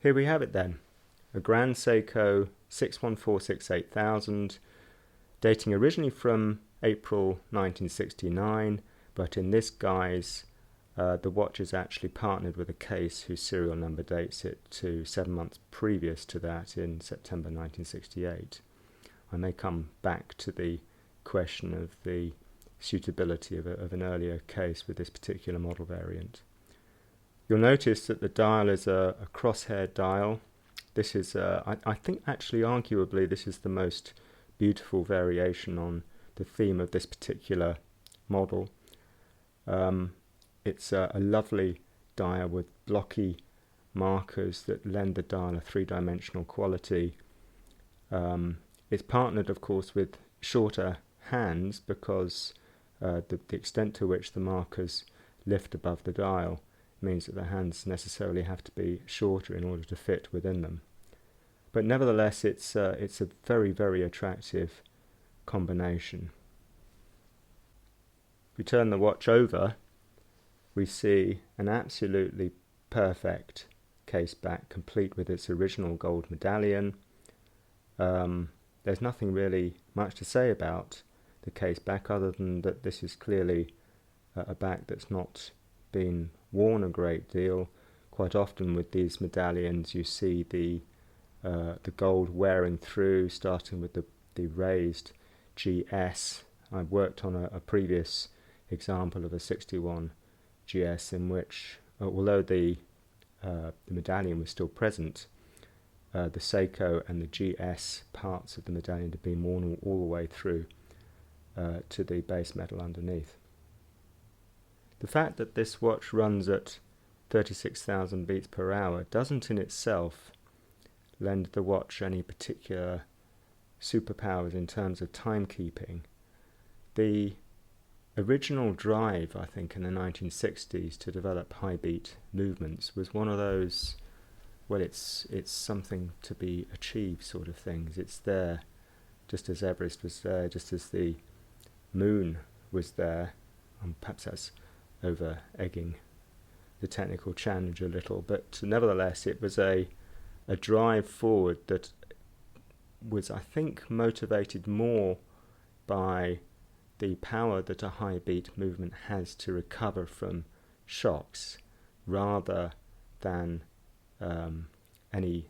Here we have it then, a Grand Seiko 61468,000, dating originally from April 1969, but in this guise the watch is actually partnered with a case whose serial number dates it to 7 months previous to that, in September 1968. I may come back to the question of the suitability of an earlier case with this particular model variant. You'll notice that the dial is a crosshair dial. This is, I think actually arguably this is the most beautiful variation on the theme of this particular model. It's a lovely dial with blocky markers that lend the dial a three-dimensional quality. It's partnered, of course, with shorter hands because the extent to which the markers lift above the dial means that the hands necessarily have to be shorter in order to fit within them. But nevertheless, it's a very, very attractive combination. If we turn the watch over, we see an absolutely perfect case back, complete with its original gold medallion. There's nothing really much to say about the case back other than that this is clearly a back that's not been worn a great deal. Quite often with these medallions you see the gold wearing through, starting with the raised GS. I've worked on a previous example of a 61 GS in which, although the medallion was still present, the Seiko and the GS parts of the medallion had been worn all the way through to the base metal underneath. The fact that this watch runs at 36,000 beats per hour doesn't in itself lend the watch any particular superpowers in terms of timekeeping. The original drive, I think, in the 1960s to develop high beat movements was one of those, well, it's something to be achieved sort of things. It's there just as Everest was there, just as the moon was there. Perhaps that's over egging the technical challenge a little, but nevertheless it was a drive forward that was, I think, motivated more by the power that a high beat movement has to recover from shocks rather than any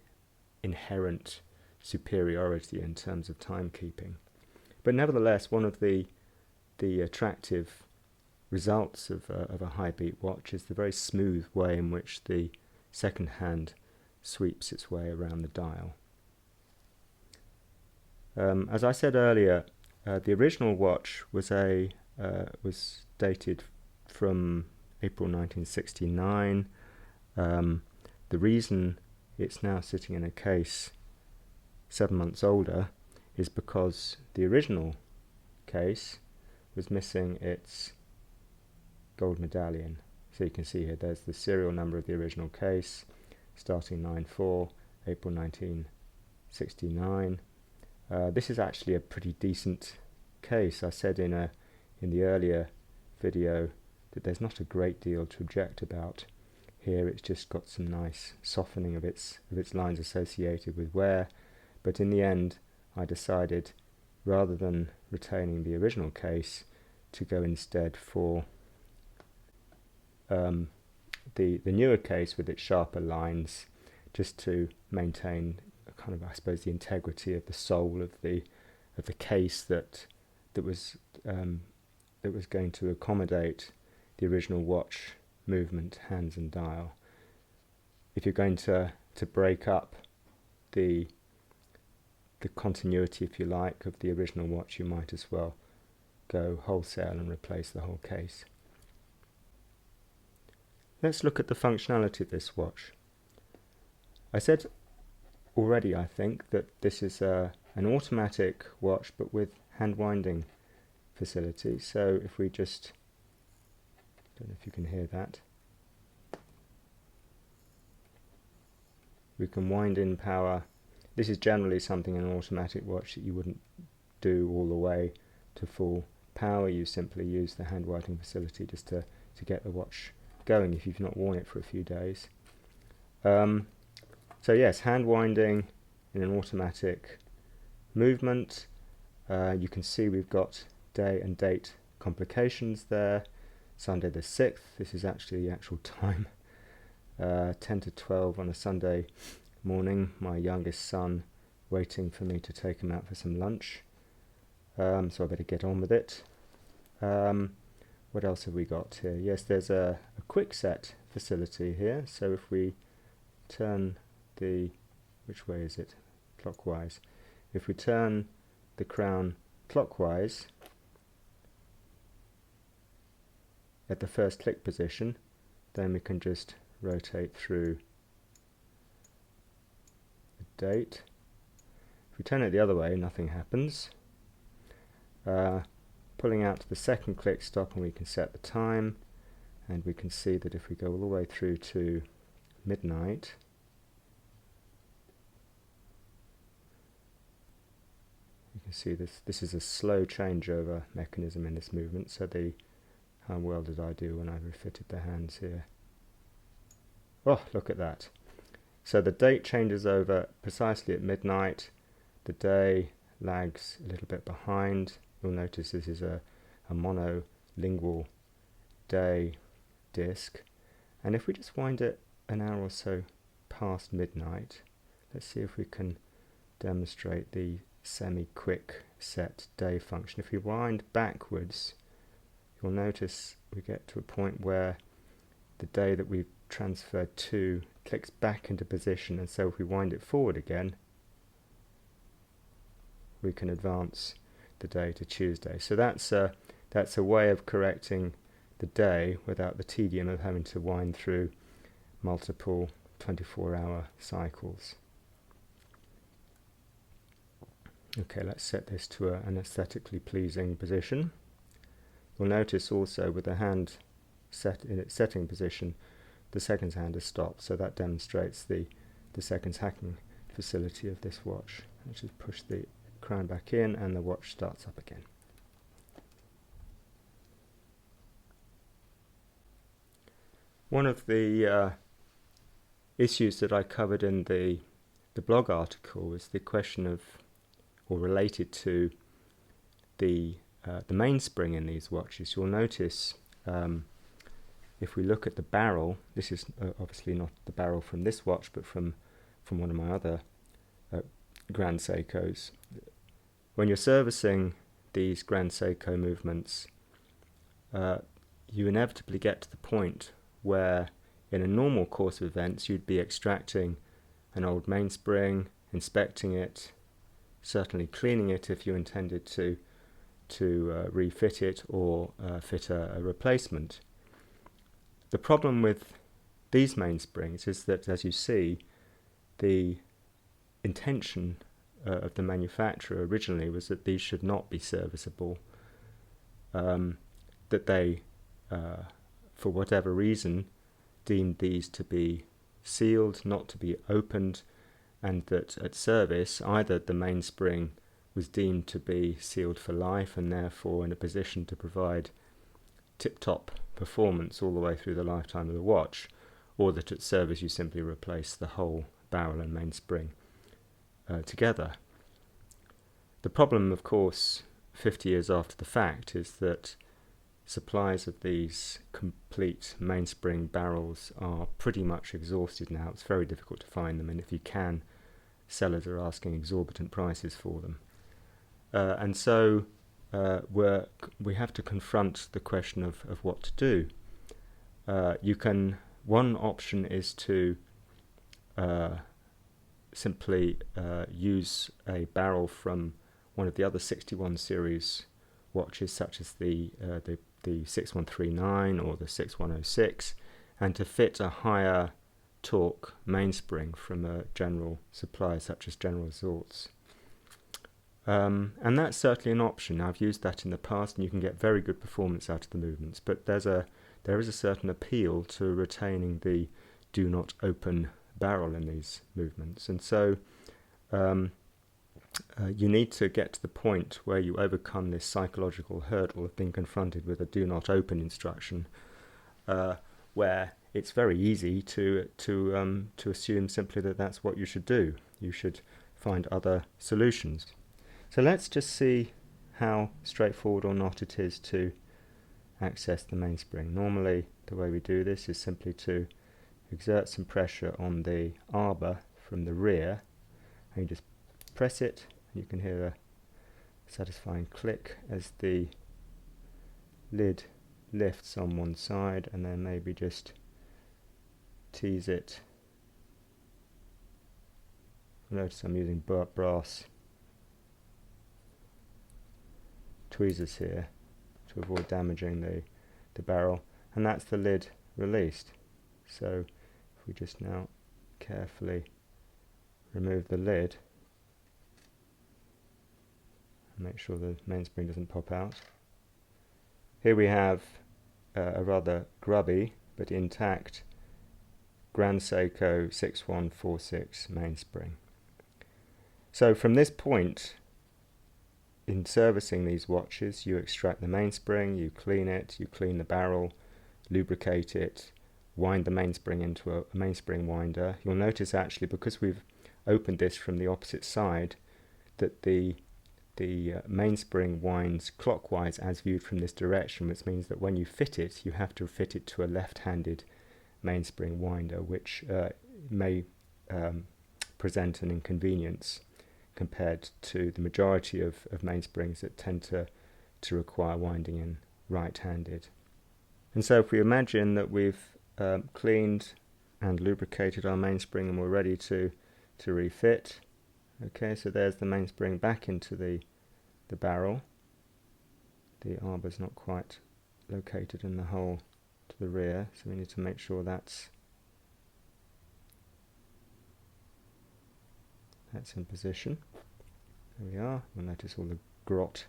inherent superiority in terms of timekeeping. But nevertheless, one of the attractive results of a high beat watch is the very smooth way in which the second hand sweeps its way around the dial. As I said earlier, the original watch was dated from April 1969. The reason it's now sitting in a case 7 months older is because the original case was missing its gold medallion. So you can see here there's the serial number of the original case, starting 9/4, April 1969. This is actually a pretty decent case. I said in the earlier video that there's not a great deal to object about. Here it's just got some nice softening of its lines associated with wear, but in the end I decided, rather than retaining the original case, to go instead for the newer case with its sharper lines, just to maintain kind of, I suppose, the integrity of the soul of the case that was going to accommodate the original watch movement, hands and dial. If you're going to break up the continuity, if you like, of the original watch, you might as well go wholesale and replace the whole case. Let's look at the functionality of this watch. I said already, I think, that this is an automatic watch but with hand winding facility. So if we just, don't know if you can hear that, we can wind in power. This is generally something in an automatic watch that you wouldn't do all the way to full power. You simply use the hand winding facility just to get the watch going if you've not worn it for a few days. So yes, hand winding in an automatic movement. You can see we've got day and date complications there. Sunday the 6th, this is actually the actual time. 10 to 12 on a Sunday morning, my youngest son waiting for me to take him out for some lunch. So I better get on with it. What else have we got here? Yes, there's a quickset facility here. So if we turn the, which way is it? Clockwise. If we turn the crown clockwise at the first click position, then we can just rotate through the date. If we turn it the other way, nothing happens. Pulling out to the second click stop, and we can set the time, and we can see that if we go all the way through to midnight, you can see this is a slow changeover mechanism in this movement. So how well did I do when I refitted the hands here? Oh, look at that. So the date changes over precisely at midnight. The day lags a little bit behind. You'll notice this is a monolingual day disc. And if we just wind it an hour or so past midnight, let's see if we can demonstrate the semi-quick set day function. If we wind backwards, you'll notice we get to a point where the day that we've transferred to clicks back into position, and so if we wind it forward again, we can advance the day to Tuesday. So that's a way of correcting the day without the tedium of having to wind through multiple 24-hour cycles. Okay, let's set this to an aesthetically pleasing position. You'll notice also with the hand set in its setting position, the seconds hand is stopped, so that demonstrates the seconds hacking facility of this watch. Let's just push the crown back in and the watch starts up again. One of the issues that I covered in the blog article was the question of, or related to, the mainspring in these watches. You'll notice if we look at the barrel, this is obviously not the barrel from this watch, but from one of my other Grand Seikos. When you're servicing these Grand Seiko movements, you inevitably get to the point where in a normal course of events you'd be extracting an old mainspring, inspecting it, certainly cleaning it if you intended to refit it or fit a replacement. The problem with these mainsprings is that, as you see, the intention of the manufacturer originally was that these should not be serviceable, that they, for whatever reason, deemed these to be sealed, not to be opened, and that at service either the mainspring was deemed to be sealed for life and therefore in a position to provide tip-top performance all the way through the lifetime of the watch, or that at service you simply replace the whole barrel and mainspring together. The problem, of course, 50 years after the fact, is that supplies of these complete mainspring barrels are pretty much exhausted now. It's very difficult to find them, and if you can, sellers are asking exorbitant prices for them. And so we have to confront the question of what to do. One option is to simply use a barrel from one of the other 61 series watches, such as the 6139 or the 6106, and to fit a higher torque mainspring from a general supplier such as General Resorts. And that's certainly an option. I've used that in the past, and you can get very good performance out of the movements, but there is a certain appeal to retaining the do not open barrel in these movements, and so you need to get to the point where you overcome this psychological hurdle of being confronted with a do not open instruction, where it's very easy to assume simply that that's what you should do. You should find other solutions. So let's just see how straightforward or not it is to access the mainspring. Normally the way we do this is simply to exert some pressure on the arbor from the rear, and you just press it, and you can hear a satisfying click as the lid lifts on one side, and then maybe just tease it. Notice I'm using brass tweezers here to avoid damaging the barrel, and that's the lid released. So if we just now carefully remove the lid and make sure the mainspring doesn't pop out, here we have a rather grubby but intact Grand Seiko 6146 mainspring. So from this point in servicing these watches, you extract the mainspring, you clean it, you clean the barrel, lubricate it, wind the mainspring into a mainspring winder. You'll notice actually, because we've opened this from the opposite side, that the mainspring winds clockwise as viewed from this direction, which means that when you fit it, you have to fit it to a left-handed mainspring winder, which may present an inconvenience compared to the majority of mainsprings that tend to require winding in right-handed. And so if we imagine that we've cleaned and lubricated our mainspring and we're ready to refit, okay, so there's the mainspring back into the barrel. The arbor's not quite located in the hole to the rear, so we need to make sure that's in position. There we are. We'll notice all the grot.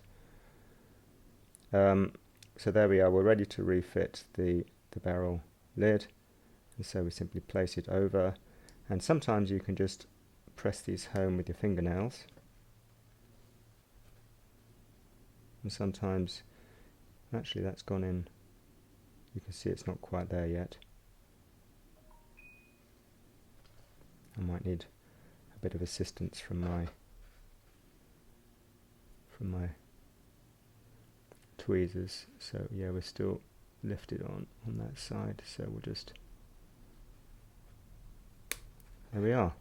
So there we are. We're ready to refit the barrel lid, and so we simply place it over, and sometimes you can just press these home with your fingernails, and sometimes actually that's gone in. You can see it's not quite there yet. I might need a bit of assistance from my tweezers. So yeah, we're still lifted on that side, so we'll just, there we are.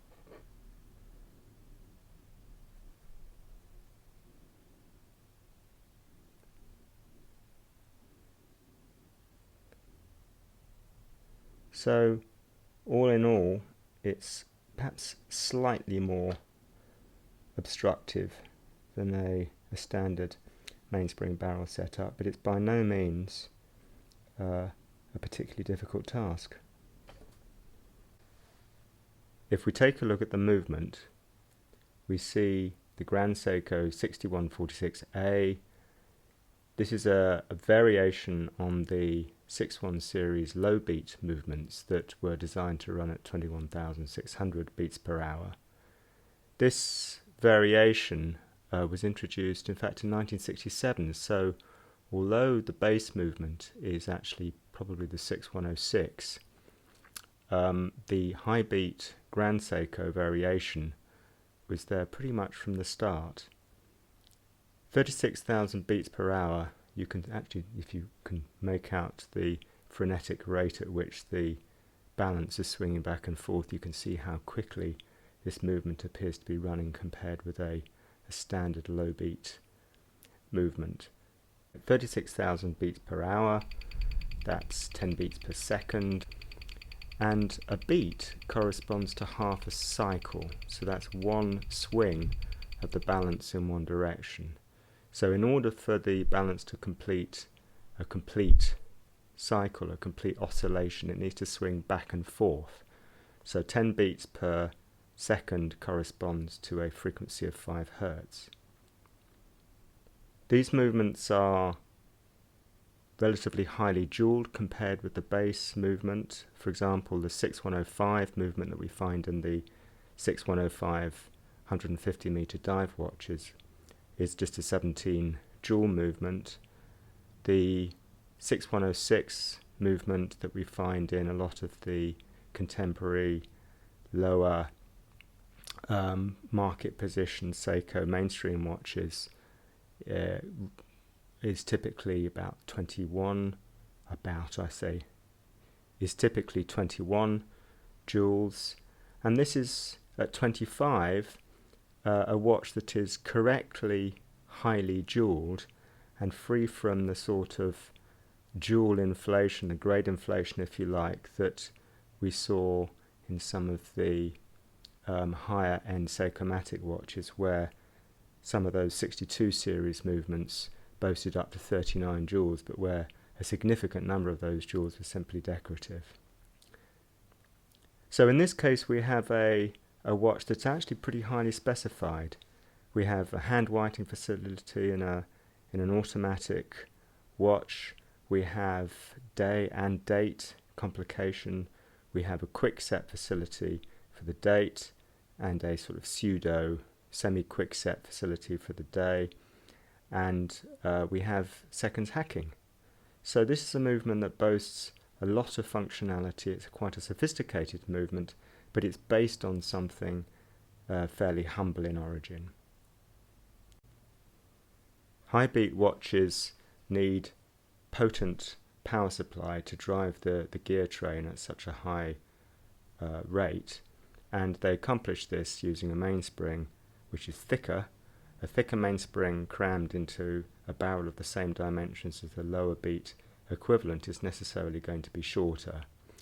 So all in all, it's perhaps slightly more obstructive than a standard mainspring barrel setup, but it's by no means a particularly difficult task. If we take a look at the movement, we see the Grand Seiko 6146A. This is a variation on the 61 series low beat movements that were designed to run at 21,600 beats per hour. This variation was introduced in fact in 1967, so although the base movement is actually probably the 6106, the high beat Grand Seiko variation was there pretty much from the start. 36,000 beats per hour, you can actually, if you can make out the frenetic rate at which the balance is swinging back and forth, you can see how quickly this movement appears to be running compared with a standard low beat movement. 36,000 beats per hour, that's 10 beats per second, and a beat corresponds to half a cycle, so that's one swing of the balance in one direction. So in order for the balance to complete a complete cycle, a complete oscillation, it needs to swing back and forth. So 10 beats per second corresponds to a frequency of 5 Hertz. These movements are relatively highly jeweled compared with the base movement. For example, the 6105 movement that we find in the 6105 150 meter dive watches is just a 17 jewel movement. The 6106 movement that we find in a lot of the contemporary lower market position Seiko mainstream watches is typically about 21, is typically 21 jewels, and this is at 25 a watch that is correctly highly jeweled and free from the sort of jewel inflation, the grade inflation if you like, that we saw in some of the higher end Seikomatic watches, where some of those 62 series movements boasted up to 39 jewels, but where a significant number of those jewels were simply decorative. So in this case we have a watch that's actually pretty highly specified. We have a hand whiting facility in an automatic watch. We have day and date complication. We have a quickset facility for the date and a sort of pseudo semi-quickset facility for the day. And we have seconds hacking. So this is a movement that boasts a lot of functionality. It's quite a sophisticated movement, but it's based on something fairly humble in origin. High beat watches need potent power supply to drive the gear train at such a high rate, and they accomplish this using a mainspring which is thicker. A thicker mainspring crammed into a barrel of the same dimensions as the lower beat equivalent is necessarily going to be shorter,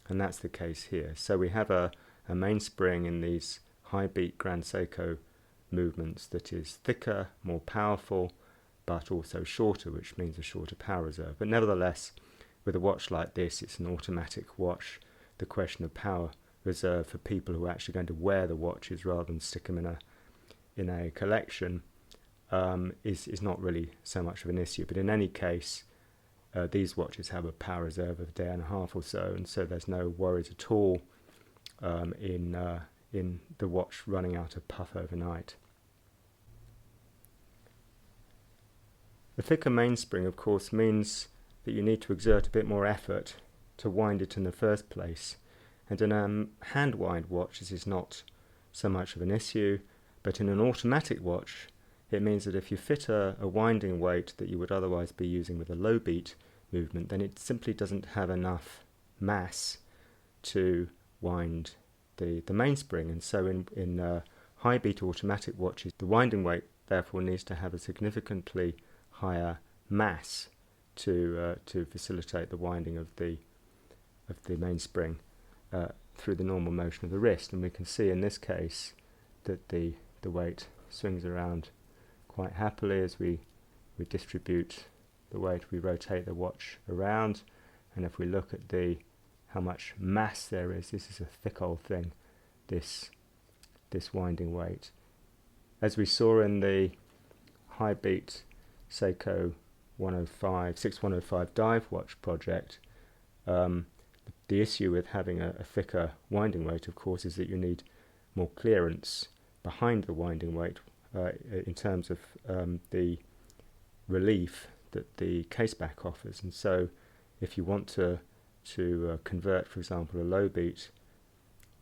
and that's the case here. So we have a mainspring in these high beat Grand Seiko movements that is thicker, more powerful, but also shorter, which means a shorter power reserve. But nevertheless, with a watch like this, it's an automatic watch. The question of power reserve for people who are actually going to wear the watches rather than stick them in a collection is not really so much of an issue. But in any case, these watches have a power reserve of a day and a half or so, and so there's no worries at all in the watch running out of puff overnight. The thicker mainspring, of course, means that you need to exert a bit more effort to wind it in the first place. And in a hand-wind watch, this is not so much of an issue, but in an automatic watch, it means that if you fit a winding weight that you would otherwise be using with a low beat movement, then it simply doesn't have enough mass to wind the mainspring. And so in high beat automatic watches, the winding weight therefore needs to have a significantly higher mass to facilitate the winding of the mainspring through the normal motion of the wrist. And we can see in this case that the weight swings around quite happily as we distribute the weight, we rotate the watch around. And if we look at how much mass there is, this is a thick old thing, this winding weight. As we saw in the high beat Seiko 6105 dive watch project, the issue with having a thicker winding weight, of course, is that you need more clearance behind the winding weight in terms of the relief that the caseback offers. And so if you want to convert, for example, a low beat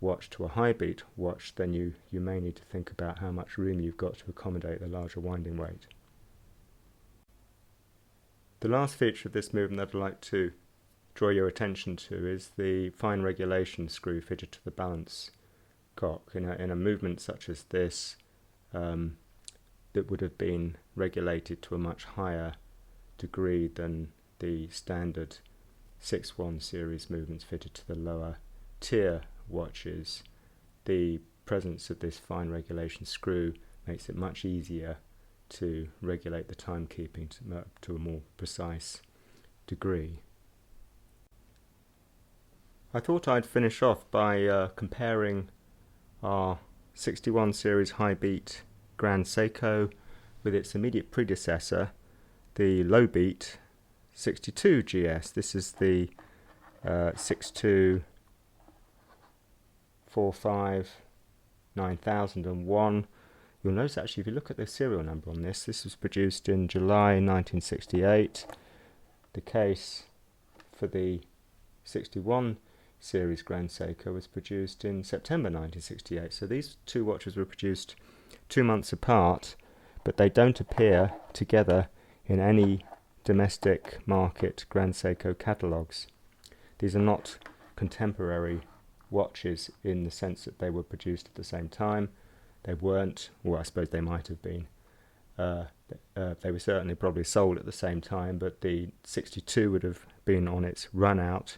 watch to a high beat watch, then you may need to think about how much room you've got to accommodate the larger winding weight. The last feature of this movement that I'd like to draw your attention to is the fine regulation screw fitted to the balance cock. In a movement such as this, that would have been regulated to a much higher degree than the standard 6-1 series movements fitted to the lower tier watches, the presence of this fine regulation screw makes it much easier to regulate the timekeeping to a more precise degree. I thought I'd finish off by comparing our 61 series high beat Grand Seiko with its immediate predecessor, the low beat 62 GS. This is the 6245 9001. You'll notice actually if you look at the serial number on this was produced in July 1968. The case for the 61 series Grand Seiko was produced in September 1968. So these two watches were produced 2 months apart, but they don't appear together in any domestic market Grand Seiko catalogues. These are not contemporary watches in the sense that they were produced at the same time. They weren't, well, I suppose they might have been. They were certainly probably sold at the same time, but the 62 would have been on its run out,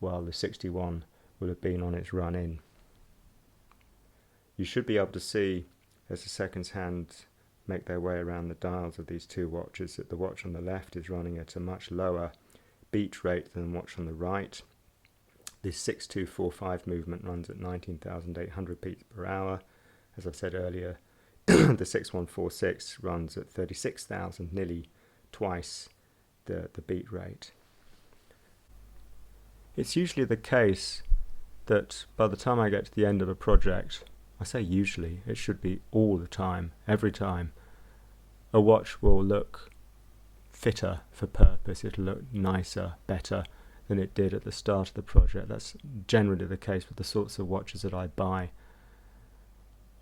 while the 61 would have been on its run in. You should be able to see, as the seconds hand make their way around the dials of these two watches, that the watch on the left is running at a much lower beat rate than the watch on the right. The 6245 movement runs at 19,800 beats per hour. As I've said earlier, the 6146 runs at 36,000, nearly twice the beat rate. It's usually the case that by the time I get to the end of a project, I say usually, it should be all the time, every time, a watch will look fitter for purpose. It'll look nicer, better than it did at the start of the project. That's generally the case with the sorts of watches that I buy.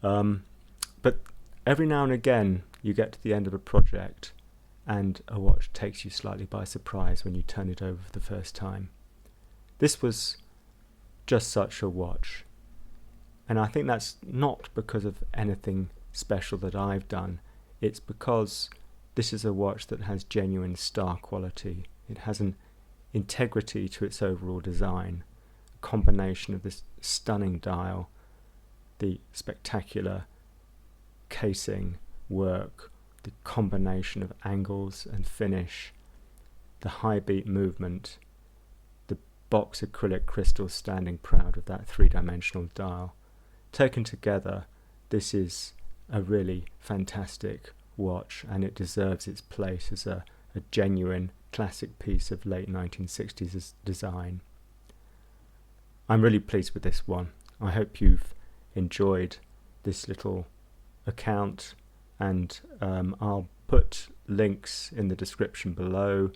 But every now and again you get to the end of a project and a watch takes you slightly by surprise when you turn it over for the first time. This was just such a watch, and I think that's not because of anything special that I've done. It's because this is a watch that has genuine star quality. It has an integrity to its overall design, a combination of this stunning dial, the spectacular casing work, the combination of angles and finish, the high beat movement, the box acrylic crystals standing proud of that three-dimensional dial. Taken together, this is a really fantastic watch, and it deserves its place as a genuine classic piece of late 1960s design. I'm really pleased with this one. I hope you've enjoyed this little account, and I'll put links in the description below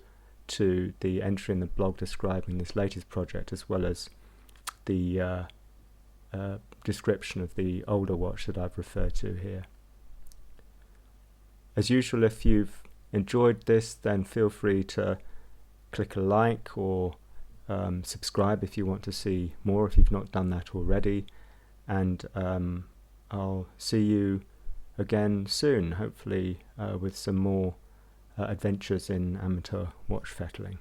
to the entry in the blog describing this latest project, as well as the description of the older watch that I've referred to here. As usual, if you've enjoyed this, then feel free to click a like or subscribe if you want to see more, if you've not done that already, and I'll see you again soon, hopefully with some more adventures in amateur watch fettling.